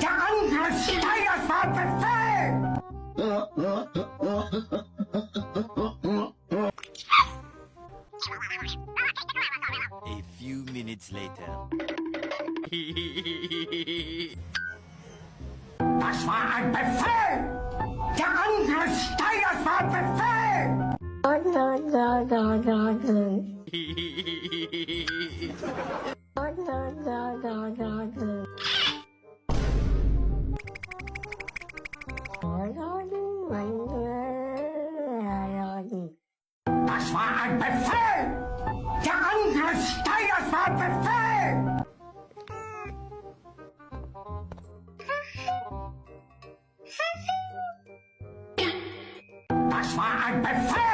Der Angriffssteuer war Befehl! A few minutes later. Das war ein Befehl! Der Angriffssteuer war Befehl! Das war ein Befehl! Der Angriffssteuer war Befehl! Das war ein Befehl!